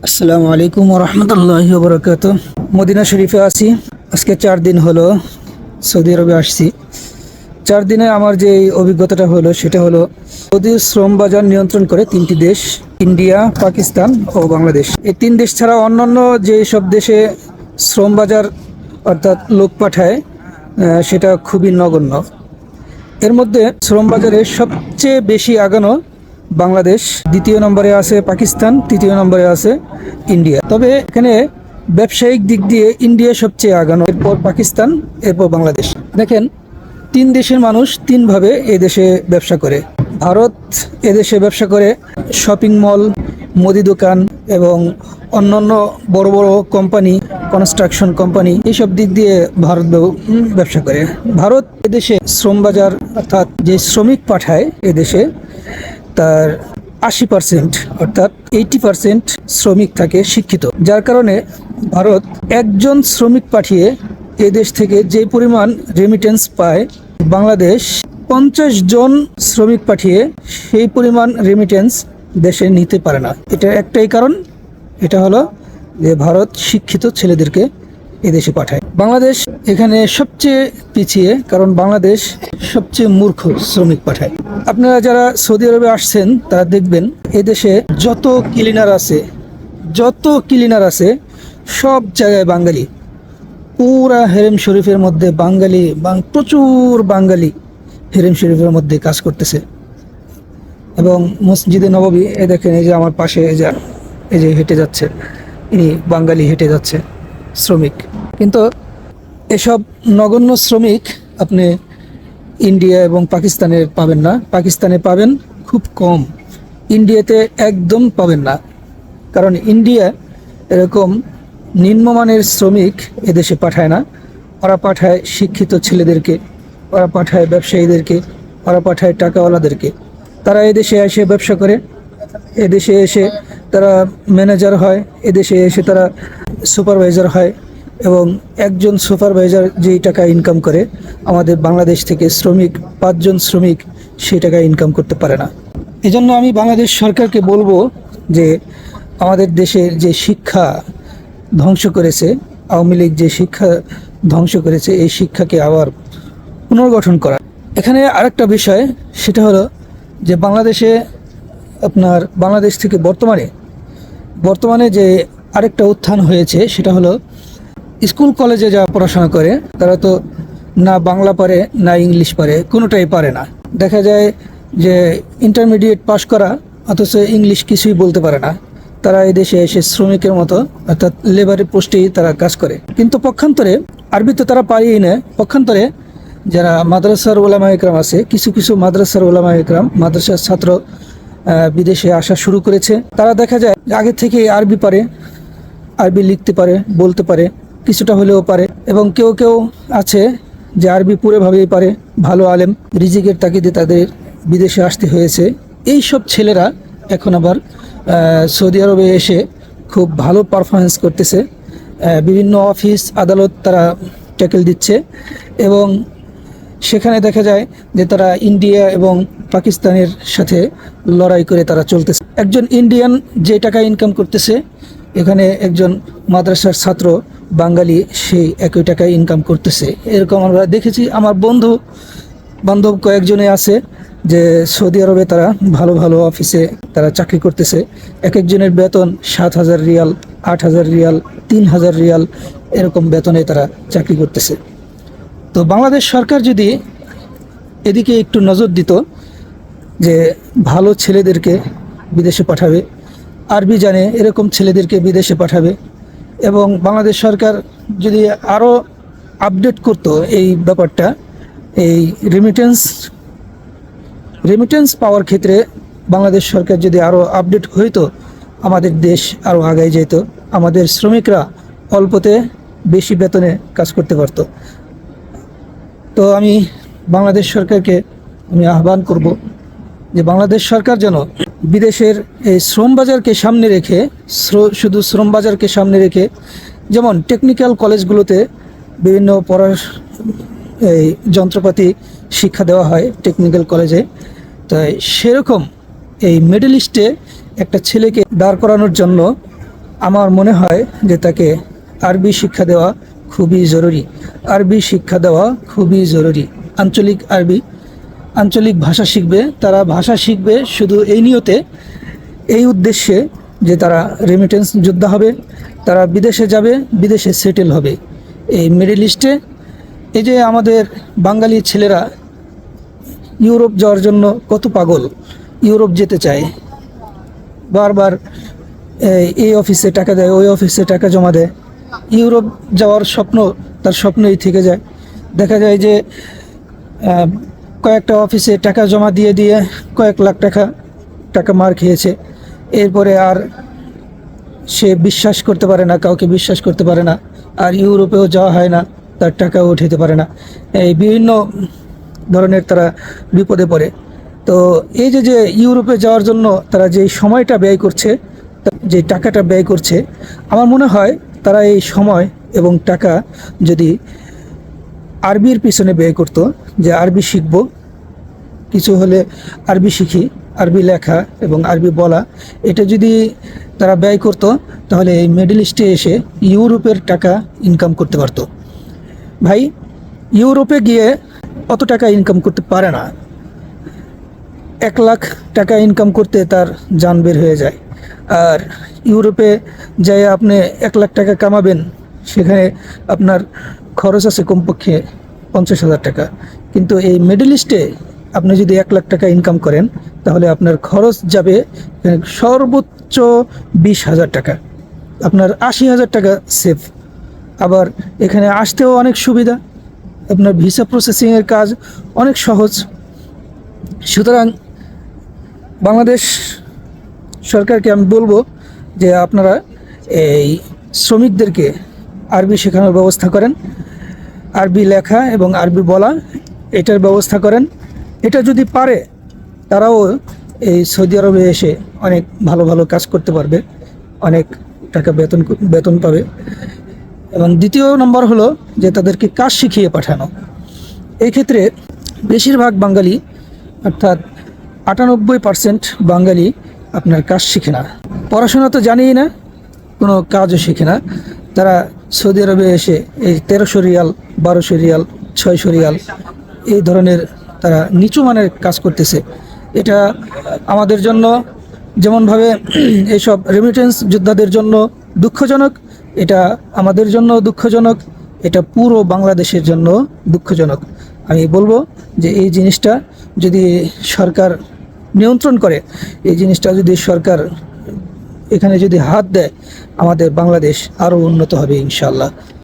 আসসালামু আলাইকুম রহমতুল্লাহি ওবরাকাত। মদিনা শরীফে আছি। আজকে 4 দিন হলো সৌদি আরবে আসছি। 4 দিনে আমার যে অভিজ্ঞতাটা হলো সেটা হলো সৌদির শ্রম বাজার নিয়ন্ত্রণ করে 3টি দেশ, ইন্ডিয়া, পাকিস্তান ও বাংলাদেশ। এই 3 দেশ ছাড়া অন্যান্য যে সব দেশে শ্রম বাজার অর্থাৎ লোক পাঠায় সেটা খুবই নগণ্য। এর মধ্যে শ্রম বাজারে সবচেয়ে বেশি আগানো বাংলাদেশ, দ্বিতীয় নম্বরে আছে পাকিস্তান, তৃতীয় নম্বরে আছে ইন্ডিয়া। তবে এখানে ব্যবসায়িক দিক দিয়ে ইন্ডিয়া সবচেয়ে আগানো, এরপর পাকিস্তান, এরপর বাংলাদেশ। দেখেন, 3 দেশের মানুষ 3 ভাবে এদেশে ব্যবসা করে। ভারত এদেশে ব্যবসা করে শপিং মল, মুদি দোকান এবং অন্যান্য বড় বড় কোম্পানি, কনস্ট্রাকশন কোম্পানি, এইসব দিক দিয়ে ভারত ব্যবসা করে। ভারত এদেশে শ্রম বাজার অর্থাৎ যে শ্রমিক পাঠায় এদেশে, তার 80% অর্থাৎ 80% শ্রমিক থাকে শিক্ষিত। যার কারণে ভারত একজন শ্রমিক পাঠিয়ে এদেশ থেকে যে পরিমাণ রেমিটেন্স পায়, বাংলাদেশ 50 জন শ্রমিক পাঠিয়ে সেই পরিমাণ রেমিটেন্স দেশে নিতে পারে না। এটা একটাই কারণ, এটা হলো যে ভারত শিক্ষিত ছেলেদেরকে এদেশে পাঠায়। বাংলাদেশ এখানে সবচেয়ে পিছিয়ে, কারণ বাংলাদেশ সবচেয়ে মূর্খ শ্রমিক পাঠায়। আপনারা যারা সৌদি আরবে আসছেন তারা দেখবেন এদেশে যত ক্লিনার আছে সব জায়গায় বাঙালি। পুরা হেরেম শরীফের মধ্যে বাঙালি, প্রচুর বাঙালি হেরেম শরীফের মধ্যে কাজ করতেছে। এবং মসজিদে নববী, এই দেখেন, এই যে আমার পাশে এই যে হেঁটে যাচ্ছে, ইনি বাঙালি হেঁটে যাচ্ছে, শ্রমিক। কিন্তু এসব নগণ্য শ্রমিক আপনি ইন্ডিয়া এবং পাকিস্তানের পাবেন না। পাকিস্তানে পাবেন খুব কম, ইন্ডিয়াতে একদম পাবেন না। কারণ ইন্ডিয়া এরকম নিম্নমানের শ্রমিক এদেশে পাঠায় না। ওরা পাঠায় শিক্ষিত ছেলেদেরকে, ওরা পাঠায় ব্যবসায়ীদেরকে, ওরা পাঠায় টাকাওয়ালাদেরকে। তারা এদেশে এসে ব্যবসা করে, এদেশে এসে তারা ম্যানেজার হয়, এদেশে এসে তারা সুপারভাইজার হয়। এবং একজন সুপারভাইজার যেই টাকা ইনকাম করে, আমাদের বাংলাদেশ থেকে 5 জন শ্রমিক সেই টাকা ইনকাম করতে পারে না। এজন্য আমি বাংলাদেশ সরকারকে বলবো যে আমাদের দেশের যে শিক্ষা ধ্বংস করেছে, আওয়ামী লীগ যে শিক্ষা ধ্বংস করেছে, এই শিক্ষাকে আবার পুনর্গঠন করা। এখানে আরেকটা বিষয়, সেটা হলো যে বাংলাদেশ থেকে বর্তমানে যে আরেকটা উত্থান হয়েছে, সেটা হলো স্কুল কলেজে যা পড়াশোনা করে তারা তো না বাংলা পারে না ইংলিশ পারে, কোনোটাই পারে না। দেখা যায় যে ইন্টারমিডিয়েট পাশ করা, অথচ ইংলিশ কিছুই বলতে পারে না। তারা এই দেশে এসে শ্রমিকের মতো অর্থাৎ লেবারের পোস্টেই তারা কাজ করে। কিন্তু পক্ষান্তরে আরবি তো তারা পারেই না। পক্ষান্তরে যারা মাদ্রাসার ওলামা একরাম আছে, কিছু মাদ্রাসার ওলামা একরাম, মাদ্রাসার ছাত্র বিদেশে আসা শুরু করেছে। তারা দেখা যায় আগে থেকে আরবি পারে, আরবি লিখতে পারে, বলতে পারে, কিছুটা হলেও পারে। এবং কেউ আছে যে আরবি পুরোভাবেই পারে, ভালো আলেম, রিজিকের তাগিদে তাদের বিদেশে আসতে হয়েছে। এই সব ছেলেরা এখন আবার সৌদি আরবে এসে খুব ভালো পারফরমেন্স করতেছে। বিভিন্ন অফিস আদালত তারা ট্যাকেল দিচ্ছে এবং সেখানে দেখা যায় যে তারা ইন্ডিয়া এবং পাকিস্তানের সাথে লড়াই করে তারা চলতেছে। একজন ইন্ডিয়ান যে টাকা ইনকাম করতেছে, এখানে একজন মাদ্রাসার ছাত্র বাঙালি সেই একই টাকা ইনকাম করতেছে। এরকম আমরা দেখেছি। আমার বন্ধু বান্ধব কয়েকজনে আছে যে সৌদি আরবে তারা ভালো ভালো অফিসে তারা চাকরি করতেছে। এক একজনের বেতন 7,000 রিয়াল, 8,000 রিয়াল, 3,000 রিয়াল, এরকম বেতনে তারা চাকরি করতেছে। তো বাংলাদেশ সরকার যদি এদিকে একটু নজর দিত, যে ভালো ছেলেদেরকে বিদেশে পাঠাবে, আরবি জানে এরকম ছেলেদেরকে বিদেশে পাঠাবে, এবং বাংলাদেশ সরকার যদি আরও আপডেট করত এই ব্যাপারটা, এই রেমিটেন্স পাওয়ার ক্ষেত্রে বাংলাদেশ সরকার যদি আরও আপডেট হইতো, আমাদের দেশ আরও আগায় যেত, আমাদের শ্রমিকরা অল্পতে বেশি বেতনে কাজ করতে পারত। তো আমি বাংলাদেশ সরকারকে আহ্বান করব যে বাংলাদেশ সরকার যেন বিদেশের এই শ্রম বাজারকে সামনে রেখে, শুধু শ্রম বাজারকে সামনে রেখে, যেমন টেকনিক্যাল কলেজগুলোতে বিভিন্ন এই যন্ত্রপাতি শিক্ষা দেওয়া হয় টেকনিক্যাল কলেজে, তাই সেরকম এই মিডল ইস্টে একটা ছেলেকে দাঁড় করানোর জন্য আমার মনে হয় যে তাকে আরবি শিক্ষা দেওয়া খুবই জরুরি। আরবি শিক্ষা দেওয়া খুবই জরুরি। আঞ্চলিক আরবি, আঞ্চলিক ভাষা শিখবে, তারা ভাষা শিখবে শুধু এই নিয়তে, এই উদ্দেশ্যে যে তারা রেমিটেন্স যোদ্ধা হবে, তারা বিদেশে যাবে, বিদেশে সেটেল হবে। এই মিডল ইস্টে এই যে আমাদের বাঙালি ছেলেরা ইউরোপ যাওয়ার জন্য কত পাগল, ইউরোপ যেতে চায়, বারবার এই অফিসে টাকা দেয়, ওই অফিসে টাকা জমা দেয়, ইউরোপ যাওয়ার স্বপ্ন তার স্বপ্নই থেকে যায়। দেখা যায় যে কয়েকটা অফিসে টাকা জমা দিয়ে দিয়ে কয়েক লাখ টাকা মার খেয়েছে। এরপরে আর সে বিশ্বাস করতে পারে না, কাউকে বিশ্বাস করতে পারে না, আর ইউরোপেও যাওয়া হয় না, তার টাকাও উঠাতে পারে না। এই বিভিন্ন ধরনের তারা বিপদে পড়ে। তো এই যে ইউরোপে যাওয়ার জন্য তারা যে সময়টা ব্যয় করছে, যে টাকাটা ব্যয় করছে, আমার মনে হয় তারা এই সময় এবং টাকা যদি আরবির পিছনে ব্যয় করতো, যে আরবি শিখব, কিছু হলে আরবি শিখি, আরবি লেখা এবং আরবি বলা, এটা যদি তারা ব্যয় করতো, তাহলে এই মিডল ইস্টে এসে ইউরোপের টাকা ইনকাম করতে পারতো। ভাই, ইউরোপে গিয়ে অত টাকা ইনকাম করতে পারে না। 1 লাখ টাকা ইনকাম করতে তার জান বের হয়ে যায়। আর ইউরোপে যাই আপনি 1 লাখ টাকা কামাবেন, সেখানে আপনার খরচ আছে কমপক্ষে 50,000 টাকা। কিন্তু এই মিডল ইস্টে আপনি যদি 1 লাখ টাকা ইনকাম করেন, তাহলে আপনার খরচ যাবে সর্বোচ্চ 20,000 টাকা, আপনার 80,000 টাকা সেভ। আবার এখানে আসতেও অনেক সুবিধা, আপনার ভিসা প্রসেসিংয়ের কাজ অনেক সহজ। সুতরাং বাংলাদেশ সরকারকে আমি বলবো যে আপনারা এই শ্রমিকদেরকে আরবি শেখানোর ব্যবস্থা করেন, আরবি লেখা এবং আরবি বলা এটার ব্যবস্থা করেন। এটা যদি পারে, তারাও এই সৌদি আরবে এসে অনেক ভালো ভালো কাজ করতে পারবে, অনেক টাকা বেতন পাবে। এবং দ্বিতীয় নম্বর হলো যে তাদেরকে কাজ শিখিয়ে পাঠানো। এই ক্ষেত্রে বেশিরভাগ বাঙালি, অর্থাৎ 98% বাঙালি আপনার কাজ শিখে না, পড়াশোনা তো জানেই না, কোনো কাজও শিখে না। তারা সৌদি আরবে এসে এই 1300 রিয়াল, 1200 রিয়াল, 600 রিয়াল এই ধরনের তারা নিচু মানের কাজ করতেছে। এটা আমাদের জন্য যেমনভাবে এইসব রেমিটেন্স যোদ্ধাদের জন্য দুঃখজনক, এটা আমাদের জন্য দুঃখজনক, এটা পুরো বাংলাদেশের জন্য দুঃখজনক। আমি বলবো যে এই জিনিসটা যদি সরকার নিয়ন্ত্রণ করে, এই জিনিসটা যদি সরকার এখানে যদি হাত দেয়, আমাদের বাংলাদেশ আরও উন্নত হবে ইনশাআল্লাহ।